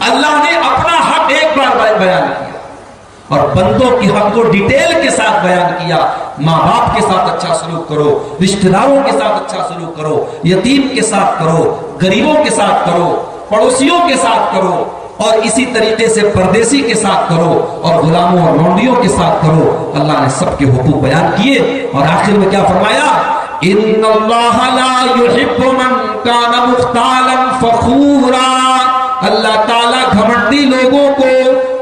اللہ نے اپنا حق ایک بار بیان کیا اور بندوں کے حق کو ڈیٹیل کے ساتھ بیان کیا. ماں باپ کے ساتھ اچھا سلوک کرو, رشتہ داروں کے ساتھ اچھا سلوک کرو, یتیم کے ساتھ کرو, غریبوں کے ساتھ کرو, پڑوسیوں کے ساتھ کرو, اور اسی طریقے سے پردیسی کے ساتھ کرو, اور غلاموں اور لونڈیوں کے ساتھ کرو. اللہ نے سب کے حقوق بیان کیے اور آخر میں کیا فرمایا؟ ان اللہ لا يحب من کان مختالا فخورا. اللہ تعالیٰ گھمنڈی لوگوں کو,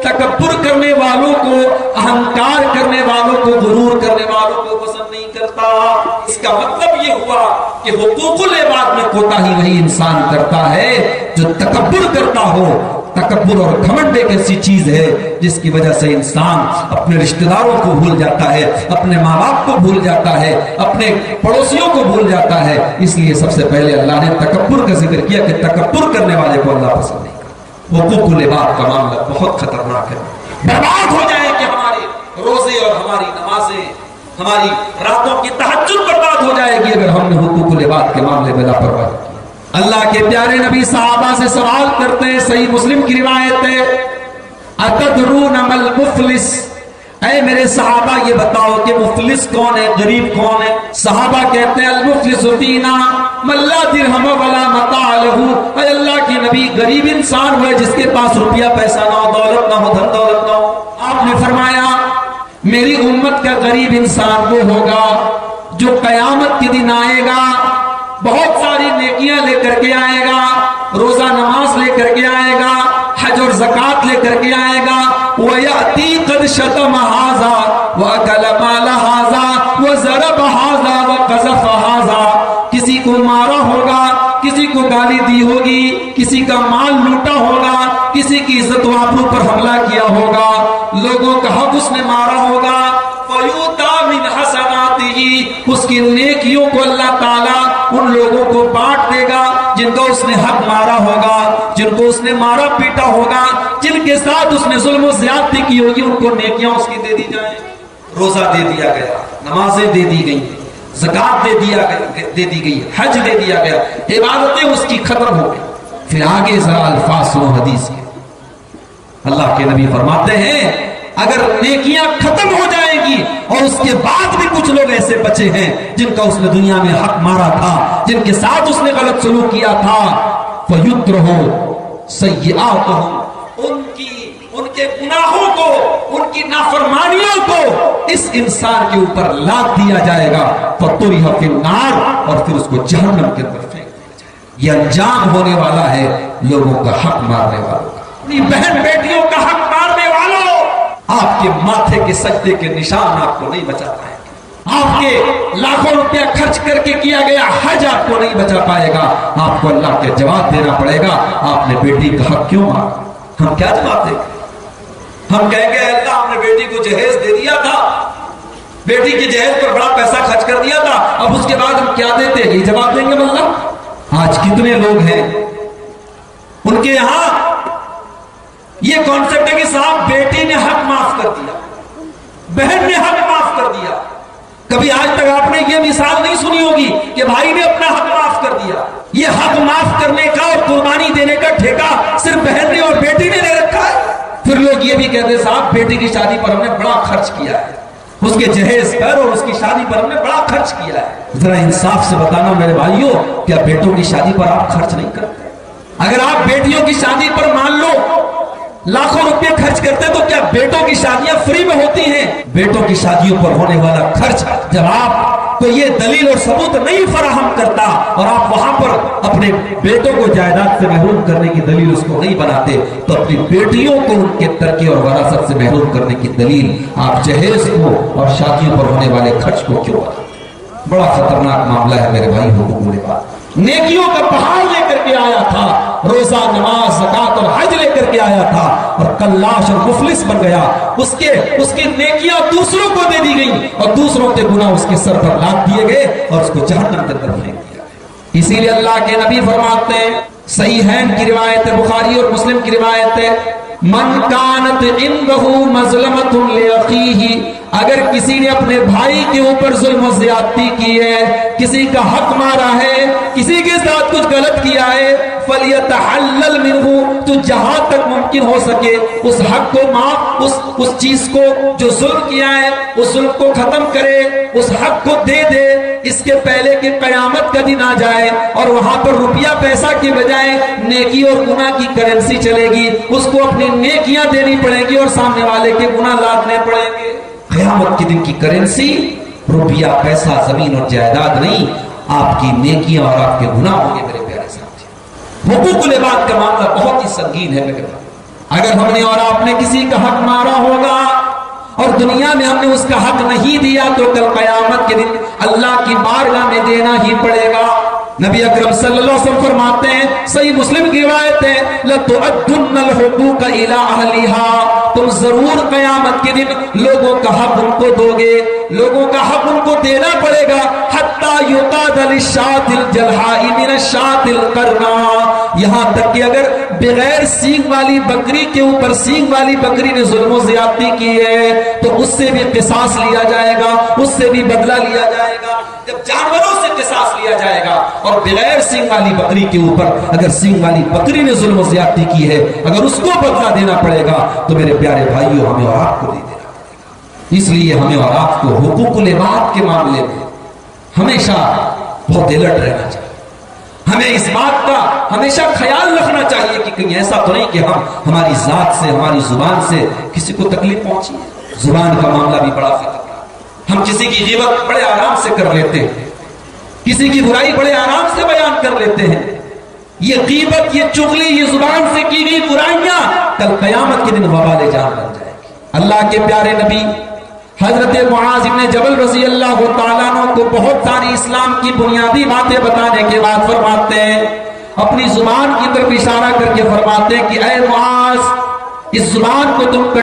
تکبر کرنے والوں کو, اہنکار کرنے والوں کو, غرور کرنے والوں کو پسند نہیں کرتا. اس کا مطلب یہ ہوا کہ حقوق العباد میں کوتاہی وہی انسان کرتا ہے جو تکبر کرتا ہو. تکبر اور گھمنڈ ایک ایسی چیز ہے جس کی وجہ سے انسان اپنے رشتہ داروں کو بھول جاتا ہے, اپنے ماں باپ کو بھول جاتا ہے, اپنے پڑوسیوں کو بھول جاتا ہے. اس لیے سب سے پہلے اللہ نے تکبر کا ذکر کیا کہ تکبر کرنے والے کو اللہ پسند نہیں. حقوق العباد کا معاملہ بہت خطرناک ہے. برباد ہو جائے کہ ہمارے روزے اور ہماری نمازیں, ہماری راتوں کی تہجد برباد ہو جائے گی اگر ہم نے حقوق العباد کے معاملے میں لاپرواہی کی. اللہ کے پیارے نبی صحابہ سے سوال کرتے ہیں, صحیح مسلم کی روایت ہے, اتدرون مل مفلس, اے میرے صحابہ یہ بتاؤ کہ مفلس کون ہے, غریب کون ہے؟ صحابہ کہتے ہیں المفلس فینا من لا درہم ولا متاع لہ. اے اللہ کے نبی, غریب انسان ہوئے جس کے پاس روپیہ پیسہ نہ ہو, دولت نہ ہو, دھن دولت نہ ہو. آپ نے فرمایا میری امت کا غریب انسان وہ ہوگا جو قیامت کے دن آئے گا, بہت ساری نیکیاں لے کر کے آئے گا, روزہ نماز لے کر کے آئے گا, حج اور زکات لے کر کے آئے گا. وَيَأْتِي قَدْ شَتَمَ هَذَا وَأَكَلَ مَالَ هَذَا وَضَرَبَ هَذَا وَقَذَفَ هَذَا. کسی کو مارا ہوگا, کسی کو گالی دی ہوگی, کسی کا مال لوٹا ہوگا, کسی کی عزت و آبرو پر حملہ کیا ہوگا, لوگوں کا حق اس نے مارا ہوگا. فَيُؤْتَى مِنْ حَسَنَاتِهِ, اس کی نیکیوں کو اللہ تعالیٰ ان لوگوں کو بانٹ دے گا جن کو اس نے حق مارا ہوگا, جن کو اس نے مارا پیٹا ہوگا, جن کے ساتھ اس نے ظلم و زیادتی کی ہوگی, ان کو نیکیاں اس کی دے دی جائیں. روزہ دے دیا گیا, نمازیں دے دی گئی, زکات دے دی گئی, حج دے دیا گیا, عبادتیں اس کی ختم ہو گئی. پھر آگے ذرا الفاظ سنو حدیث کے. اللہ کے نبی فرماتے ہیں اگر نیکیاں ختم ہو جائیں گی اور اس کے بعد بھی کچھ لوگ ایسے بچے ہیں جن کا اس نے دنیا میں حق مارا تھا, جن کے ساتھ اس نے غلط سلوک کیا تھا, فَيُتْرَهُ سَيِّئَاتُهُمْ, ان کے گناہوں کو, ان کی نافرمانیوں کو اس انسان کے اوپر لاد دیا جائے گا. فَطُرِحَ فِي النَّارِ, اور پھر اس کو جہنم کے اندر پھینک دیا جائے گا. یہ انجام ہونے والا ہے لوگوں کا حق مارنے والوں کا, اپنی بہن بیٹیوں کا حق مارنے والوں. آپ کے ماتھے کے سجدے کے نشان آپ کو نہیں بچا پائے گا, آپ کے لاکھوں روپیہ خرچ کر کے کیا گیا حج آپ کو نہیں بچا پائے گا. آپ کو اللہ کے جواب دینا پڑے گا, آپ نے بیٹی کا حق کیوں مارا. ہم کیا جواب دیں گے؟ ہم کہیں گے اللہ ہم نے بیٹی کو جہیز دے دیا تھا, بیٹی کی جہیز پر بڑا پیسہ خرچ کر دیا تھا, اب اس کے بعد ہم کیا دیتے ہیں, یہ جواب دیں گے. مطلب آج کتنے لوگ ہیں ان کے یہاں یہ کانسیپٹ ہے کہ صاحب بیٹی نے حق معاف کر دیا, بہن نے حق معاف کر دیا. کبھی آج تک آپ نے یہ مثال نہیں سنی ہوگی کہ بھائی نے اپنا حق معاف کر دیا. یہ حق معاف کرنے کا اور قربانی دینے کا ٹھیکہ صرف بہن نے اور بیٹی نے لے رکھا ہے. پھر لوگ یہ بھی کہتے ہیں صاحب بیٹی کی شادی پر ہم نے بڑا خرچ کیا ہے, اس کے جہیز پر اور اس کی شادی پر ہم نے بڑا خرچ کیا ہے. ذرا انصاف سے بتانا میرے بھائیوں, کیا بیٹوں کی شادی پر آپ خرچ نہیں کرتے؟ اگر آپ بیٹیوں کی شادی پر مان لو لاکھوں روپے خرچ کرتے تو کیا بیٹوں کی شادیاں فری میں ہوتی ہیں؟ بیٹوں کی شادیوں پر ہونے والا خرچ جب آپ کو یہ دلیل اور ثبوت نہیں فراہم کرتا اور آپ وہاں پر اپنے بیٹوں کو جائیداد سے محروم کرنے کی دلیل اس کو نہیں بناتے, تو اپنی بیٹیوں کو ان کے ترکے اور وراثت سے محروم کرنے کی دلیل آپ جہیز کو اور شادیوں پر ہونے والے خرچ کو کیوں بناتے؟ بڑا خطرناک معاملہ ہے میرے بھائی. حقوق العباد نیکیوں کا پہاڑ لے کر کے آیا تھا, روزہ نماز زکات اور حج لے کر کے آیا تھا, اور کلاش اور مفلس بن گیا. اس کی نیکیاں دوسروں کو دے دی گئی اور دوسروں کے گناہ اس کے سر پر لاد دیے گئے اور اس کو جہنم کے اندر پھینک دیا. اسی لیے اللہ کے نبی فرماتے ہیں, صحیحین کی روایت ہے, بخاری اور مسلم کی روایت ہے, من کانت عنده مظلمۃ لاخیہ، اگر کسی نے اپنے بھائی کے اوپر ظلم و زیادتی کی ہے، کسی کا حق مارا ہے، کسی کے ساتھ کچھ غلط کیا ہے، فلیتحلل منہ، تو جہاں تک ممکن ہو سکے اس حق کو معاف، اس چیز کو جو ظلم کیا ہے اس ظلم کو ختم کرے، اس حق کو دے دے، اس کے پہلے کہ قیامت کا دن آ جائے اور وہاں پر روپیہ پیسہ کے بجائے نیکی اور گناہ کی کرنسی چلے گی، اس کو اپنی نیکیاں دینی پڑیں گی اور سامنے والے کے گناہ لادنے پڑیں گے۔ قیامت کے دن کی کرنسی روپیہ پیسہ زمین اور جائیداد نہیں، آپ کی نیکیاں اور آپ کے گناہ ہوں گے۔ میرے پیارے ساتھی، حقوق العباد کا معاملہ بہت ہی سنگین ہے میرے بھائی۔ اگر ہم نے اور آپ نے کسی کا حق مارا ہوگا اور دنیا میں ہم نے اس کا حق نہیں دیا تو کل قیامت کے دن اللہ کی بارگاہ میں دینا ہی پڑے گا۔ نبی اکرم صلی اللہ علیہ وسلم فرماتے ہیں، صحیح مسلم کی روایت ہے، لَتُؤَدُّنَّ الْحُقُوقَ إِلَىٰ أَهْلِهَا، تم ضرور قیامت کے دن لوگوں کا حق ان کو دو گے، لوگوں کا حق ان کو دینا پڑے گا، حَتَّى يُقَادَ لِلشَّاةِ الْجَلْحَاءِ مِنَ الشَّاةِ الْقَرْنَاءِ، یہاں تک کہ اگر بغیر سینگ والی بکری کے اوپر سینگ والی بکری نے ظلم و زیادتی کی ہے تو اس سے بھی قصاص لیا جائے گا، اس سے بھی بدلہ لیا جائے گا۔ جب جانوروں سے قصاص لیا جائے گا اور بغیر سینگ والی بکری کے اوپر اگر سینگ والی بکری نے ظلم و زیادتی کی ہے، اگر اس کو بدلہ دینا پڑے گا تو میرے پیارے بھائیوں ہمیں اور آپ کو نہیں دینا پڑے گا۔ اس لیے ہمیں اور آپ کو حقوق العباد کے معاملے میں ہمیشہ بہت الرٹ رہنا چاہیے۔ ہمیں اس بات کا ہمیشہ خیال رکھنا چاہیے کہ کہیں ایسا تو نہیں کہ ہم ہماری ذات سے، ہماری زبان سے کسی کو تکلیف پہنچی ہے۔ زبان کا معاملہ بھی بڑا خطرناک، ہم کسی کی غیبت بڑے آرام سے کر لیتے ہیں، کسی کی برائی بڑے آرام سے بیان کر لیتے ہیں۔ یہ غیبت، یہ چغلی، یہ زبان سے کی گئی برائیاں کل قیامت کے دن وبال جان بن جائے گی۔ اللہ کے پیارے نبی حضرت معاذ بن جبل رضی اللہ تعالیٰ عنہ کو بہت ساری اسلام کی بنیادی باتیں بتانے کے بعد فرماتے ہیں، اپنی زبان کی طرف اشارہ کر کے فرماتے ہیں کہ اے معاذ، اس زبان کو تم